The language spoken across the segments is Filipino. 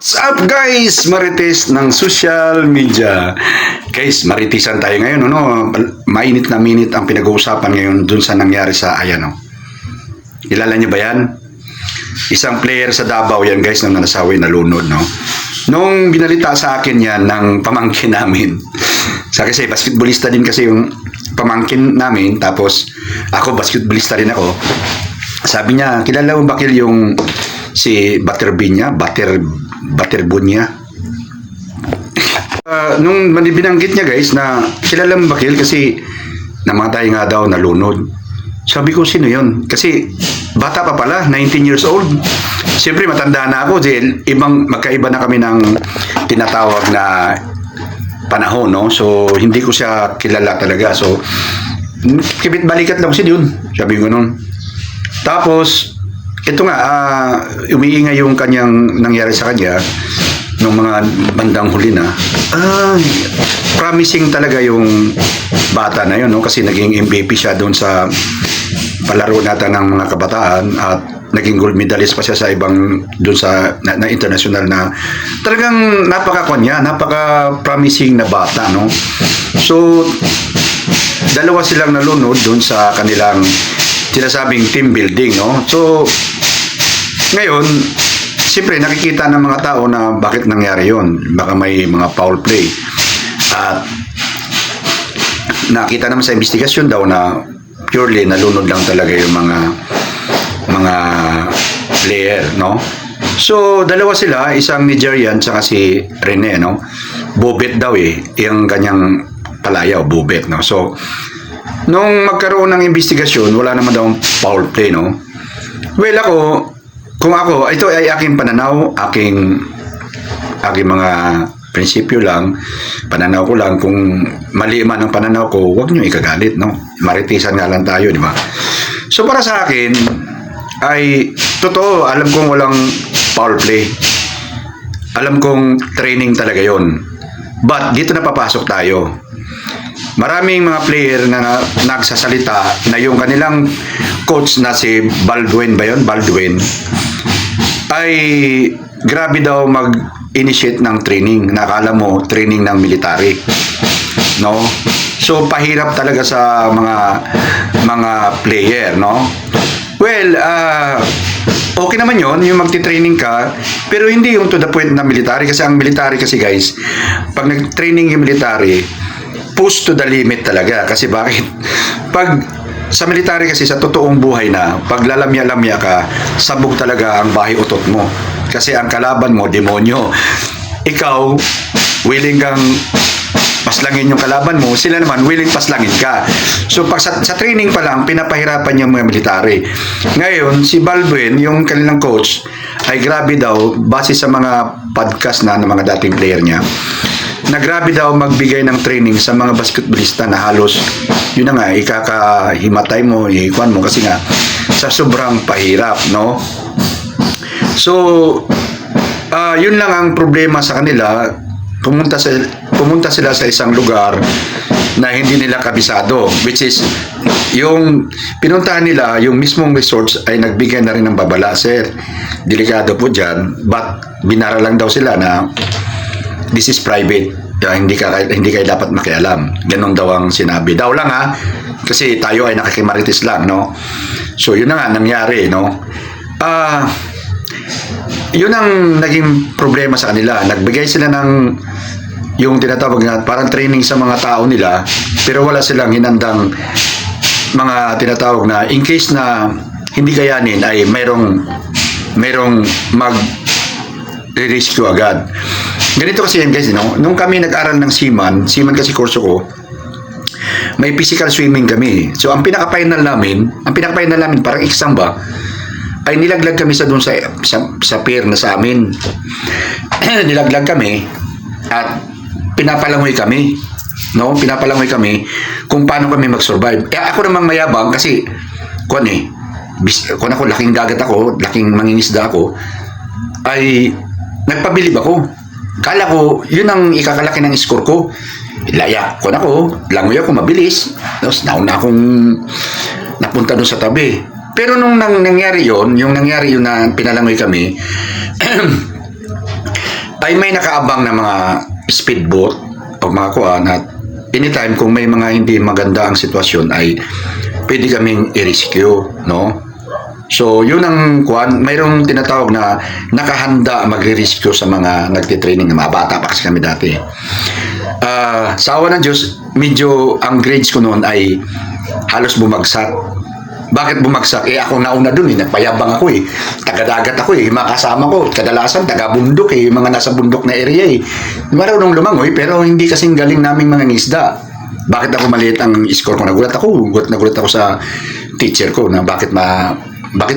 What's up guys? Marites ng social media. Guys, maritisan tayo ngayon, no? Mainit na minute ang pinag-uusapan ngayon dun sa nangyari sa Ayan, no? Kilala niyo ba yan? Isang player sa Davao yan guys, na nasawi na lunod, no? Nung binalita sa akin yan ng pamangkin namin, sa kasi basketballista din kasi yung pamangkin namin, tapos ako basketballista rin ako. Sabi niya, kilala mo Bakil yung si Butterbean niya? Butterbunya. Nung binanggit niya guys na kilala mo Bakil kasi namatay nga daw, nalunod. Sabi ko, sino yun? Kasi bata pa pala, 19 years old. Siyempre matanda na ako dahil magkaiba na kami ng tinatawag na panahon, no? So hindi ko siya kilala talaga. So kibit balikat lang kasi yun, sabi ko nun. Tapos ito nga, umiingay yung kanyang nangyari sa kanya nung mga bandang huli na. Promising talaga yung bata na yun, no? Kasi naging MVP siya doon sa palaro natin ng mga kabataan at naging gold medalist pa siya sa ibang doon sa na international na talagang napaka-promising na bata, no? So dalawa silang nalunod doon sa kanilang sinasabing team building, no? So ngayon, siyempre nakikita ng mga tao na bakit nangyari yon. Baka may mga foul play. At nakita naman sa investigasyon daw na purely nalunod lang talaga yung mga player, no? So dalawa sila, isang Nigerian tsaka si Rene, no? Bobet daw yung kanyang palayaw, Bobet, no? So nung magkaroon ng investigasyon, wala naman daw foul play, no? Well, kung ako, ito ay aking pananaw, aking mga prinsipyo lang, pananaw ko lang. Kung mali man ang pananaw ko, huwag nyo ikagalit, no? Maritisan nga lang tayo, di ba? So para sa akin, ay totoo, alam kong walang foul play. Alam kong training talaga yon. But dito na papasok tayo. Maraming mga player na nagsasalita na yung kanilang coach na si Baldwin ba yun? Baldwin ay grabe daw mag-initiate ng training. Nakala mo training ng military, no? So pahirap talaga sa mga player, no? Well, okay naman yon yung magti-training ka, pero hindi yung to the point na military. Kasi ang military kasi guys, pag nag-training yung military, push to the limit talaga. Kasi bakit? Pag sa military kasi, sa totoong buhay na, pag lalamya-lamya ka, sabog talaga ang bahay utot mo. Kasi ang kalaban mo, demonyo. Ikaw, willing kang paslangin yung kalaban mo, sila naman willing paslangin ka. So pag sa training pa lang, pinapahirapan yung mga military. Ngayon, si Baldwin, yung kanilang coach, ay grabe daw, base sa mga podcast na ng mga dating player niya, na grabe daw magbigay ng training sa mga basketballista na halos yun na nga, ikakahimatay mo, ikuan mo kasi nga sa sobrang pahirap, no? So yun lang ang problema sa kanila. Pumunta sila sa isang lugar na hindi nila kabisado, which is yung pinuntahan nila, yung mismong resorts ay nagbigay na rin ng babala. Sir, delikado po dyan, but binara lang daw sila na this is private. Hindi kayo dapat makialam. Ganon daw ang sinabi. Daw lang kasi tayo ay nakikimarites lang, no? So yun na nga nangyari, no? Yun ang naging problema sa kanila. Nagbigay sila ng yung tinatawag na parang training sa mga tao nila, pero wala silang hinandang mga tinatawag na in case na hindi kayanin ay mayroong mag-rescue agad. Ganito kasi yan guys, no? Nung kami nag-aral ng seaman kasi kurso ko, may physical swimming kami. So ang pinaka-final namin parang exam ba, ay nilaglag kami doon sa pier na sa amin. Nilaglag kami at pinapalangoy kami, no? Pinapalangoy kami kung paano kami mag-survive. Ako namang mayabang kasi kung ako laking dagat ako, laking mangingisda ako, ay nagpabilib ako. Kala ko, yun ang ikakalaki ng score ko. Layak ko na ako, langoy ako mabilis. Tapos nauna akong napunta doon sa tabi. Pero nung nangyari yun na pinalangoy kami, ay may nakaabang na mga speedboat o mga kuan at anytime kung may mga hindi maganda ang sitwasyon ay pwede kaming i-rescue, no? So, yun ang kuan, mayroong tinatawag na nakahanda magre-rescue sa mga nagtitraining na mga bata pa kasi kami dati. Sa awa ng Diyos, medyo ang grades ko noon ay halos bumagsak. Bakit bumagsak? Ako nauna dun nagpayabang ako taga-dagat ako mga kasama ko, kadalasan taga-bundok mga nasa bundok na area Marunong lumangoy pero hindi kasing galing naming mga ngisda. Bakit ako maliit ang score ko? Nagulat ako sa teacher ko na bakit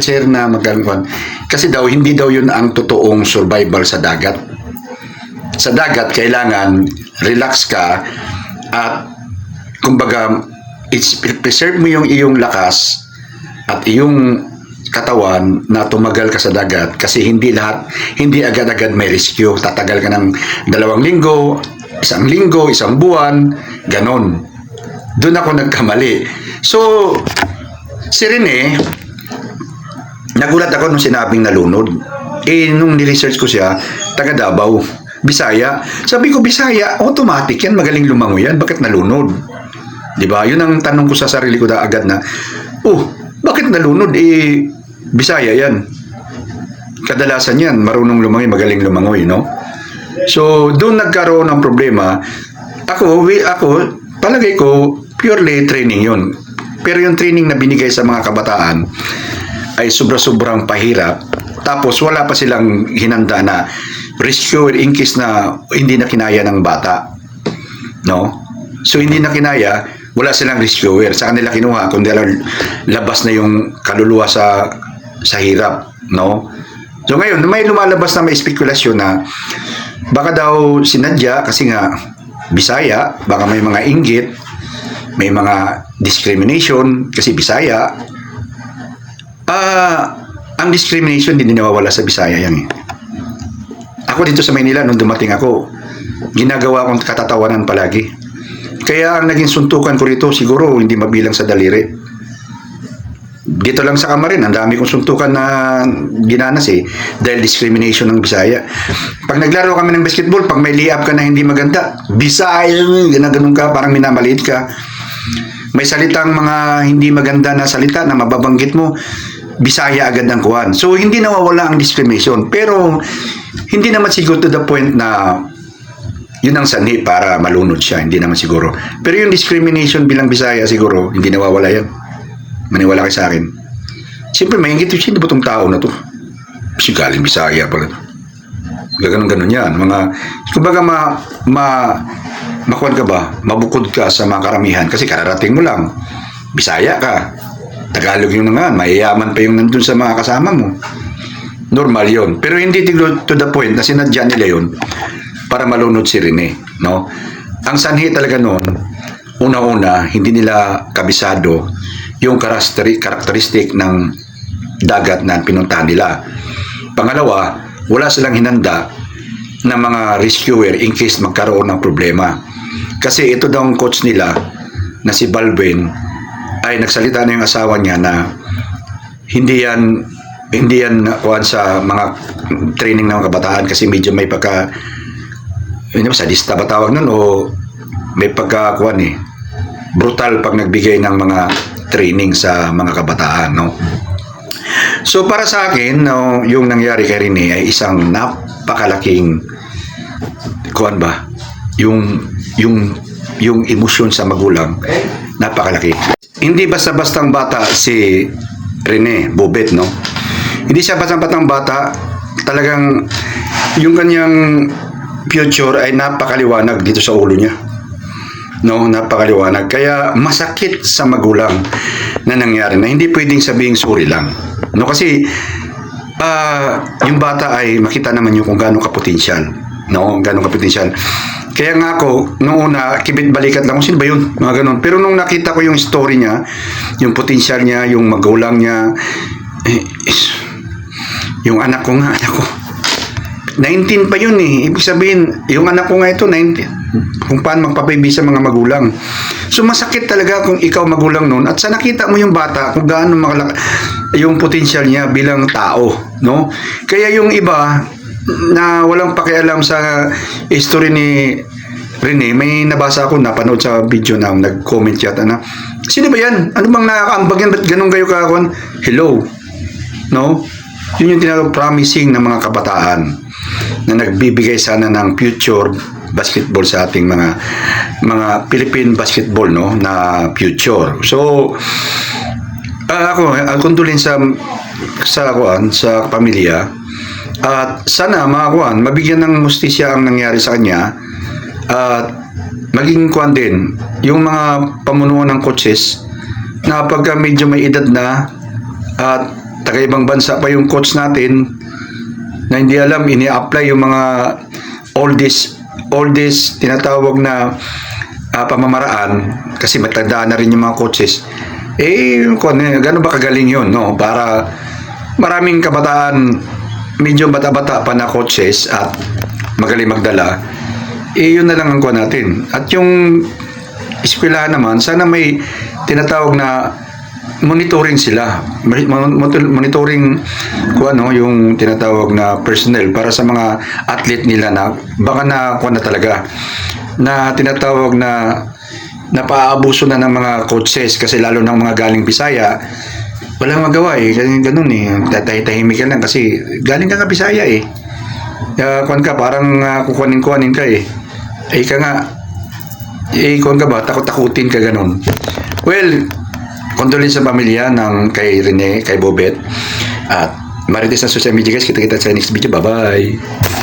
sir na magagawa? Kasi daw hindi daw yun ang totoong survival sa dagat. Sa dagat kailangan relax ka at kumbaga preserve mo yung iyong lakas at iyong katawan na tumagal ka sa dagat kasi hindi agad-agad may rescue. Tatagal ka ng 2 linggo, 1 linggo, 1 buwan, ganon. Doon ako nagkamali. So, si Rene, nagulat ako nung sinabing nalunod. Nung niresearch ko siya, taga Davao, Bisaya. Sabi ko, Bisaya, automatic yan, magaling lumangoy yan. Bakit nalunod? Diba? Yun ang tanong ko sa sarili ko agad na, bakit nalunod? Bisaya yan. Kadalasan yan, marunong lumangoy, magaling lumangoy, no? So, doon nagkaroon ng problema. Ako, palagay ko, purely training yun. Pero yung training na binigay sa mga kabataan ay sobra-sobrang pahirap. Tapos, wala pa silang hinanda na rescue in case na hindi na kinaya ng bata. No? So, hindi na kinaya, wala silang rescuer. Sa kanila kinuha, kung labas na yung kaluluwa sa hirap, no? So ngayon, may lumalabas na may spekulasyon na baka daw sinadya kasi nga Bisaya, baka may mga inggit, may mga discrimination kasi Bisaya. Ang discrimination hindi nawawala sa Bisaya yan Ako dito sa Maynila, nung dumating ako, ginagawa kong katatawanan palagi. Kaya ang naging suntukan ko rito, siguro hindi mabilang sa daliri. Dito lang sa Kamarin, ang dami kong suntukan na ginanas dahil discrimination ng Bisaya. Pag naglaro kami ng basketball, pag may lay-up ka na hindi maganda, Bisaya, ganun ka, parang minamaliit ka. May salitang mga hindi maganda na salita na mababanggit mo, Bisaya agad ang kuhan. So, hindi nawawala ang discrimination. Pero, hindi naman siguro to the point na yun ang sanhi para malunod siya, hindi naman siguro. Pero yung discrimination bilang Bisaya siguro, hindi nawawala yan. Maniwala kayo sa akin. Siyempre, mahingit yun, hindi ba itong tao na to? Kasi galing Bisaya pala. Gaganon-ganon yan. Kumbaga makuhan ka ba? Mabukod ka sa mga karamihan kasi kararating mo lang. Bisaya ka. Tagalog yung nga, mayayaman pa yung nandun sa mga kasama mo. Normal yun. Pero hindi to the point na sinadya nila yun para malunod si Rene, no? Ang sanhi talaga noon, una-una, hindi nila kabisado yung karakteristik ng dagat na pinuntahan nila. Pangalawa, wala silang hinanda ng mga rescuer in case magkaroon ng problema. Kasi ito daw ang coach nila na si Balvin ay nagsalita na yung asawa niya na hindi yan kuhan sa mga training ng kabataan kasi medyo may sadista ba tawag nun o may pagkakuan brutal pag nagbigay ng mga training sa mga kabataan, no? So para sa akin, no, yung nangyari kay Rene ay isang napakalaking kuan ba? Yung emosyon sa magulang, napakalaki. Hindi basta-bastang bata si Rene Bobet, no? Hindi siya basta-bastang bata, talagang yung kanyang future ay napakaliwanag dito sa ulo niya. No, napakaliwanag. Kaya masakit sa magulang na nangyari na hindi pwedeng sabihin sorry lang. No, kasi yung bata ay makita naman yung kung gaano kapotensyal. No, gaano kapotensyal. Kaya nga ako, noong una, kibit-balikat lang kung sino ba yun, mga ganun. Pero nung nakita ko yung story niya, yung potensyal niya, yung magulang niya, yung anak ko, 19 pa yun Ibig sabihin, yung anak ko nga ito, 19. Kung paano magpapaibig sa mga magulang. So, masakit talaga kung ikaw magulang nun. At sa nakita mo yung bata, kung gaano yung potensyal niya bilang tao, no? Kaya yung iba, na walang pakialam sa history ni Rene, may nabasa ako, napanood sa video na nag-comment yata na, sino ba yan? Ano bang nakakaambag yan? Ba't ganun kayo kakon? Hello? No? Yun yung tinatawag promising ng mga kabataan na nagbibigay sana ng future basketball sa ating mga Philippine basketball, no, na future. So ako kondolin sa pamilya, at sana mabigyan ng hustisya ang nangyari sa kanya, at maging kuan din yung mga pamunuan ng coaches na pagka medyo may edad na at taga ibang bansa pa yung coach natin na hindi alam, ini-apply yung mga oldest tinatawag na pamamaraan, kasi matandaan na rin yung mga coaches. Gano'n ba kagaling yun, no? Para maraming kabataan, medyo bata-bata pa na coaches at magaling magdala, yun na lang ang kuha natin. At yung eskwelahan naman, sana may tinatawag na monitoring sila. Monitoring yung tinatawag na personnel para sa mga athlete nila na baka na kuha na talaga. Na tinatawag na napaabuso na ng mga coaches, kasi lalo ng mga galing Bisaya, walang magawa kasi ganun tatahimik ka lang kasi galing ka Bisaya kuwan ka, parang kukuhanin ka ka nga kuwan ka ba, takot-takutin ka ganun. Well, condolence sa pamilya ng kay Rene, kay Bobet, at marites na social media guys. Kita-kita sa next video. Bye-bye.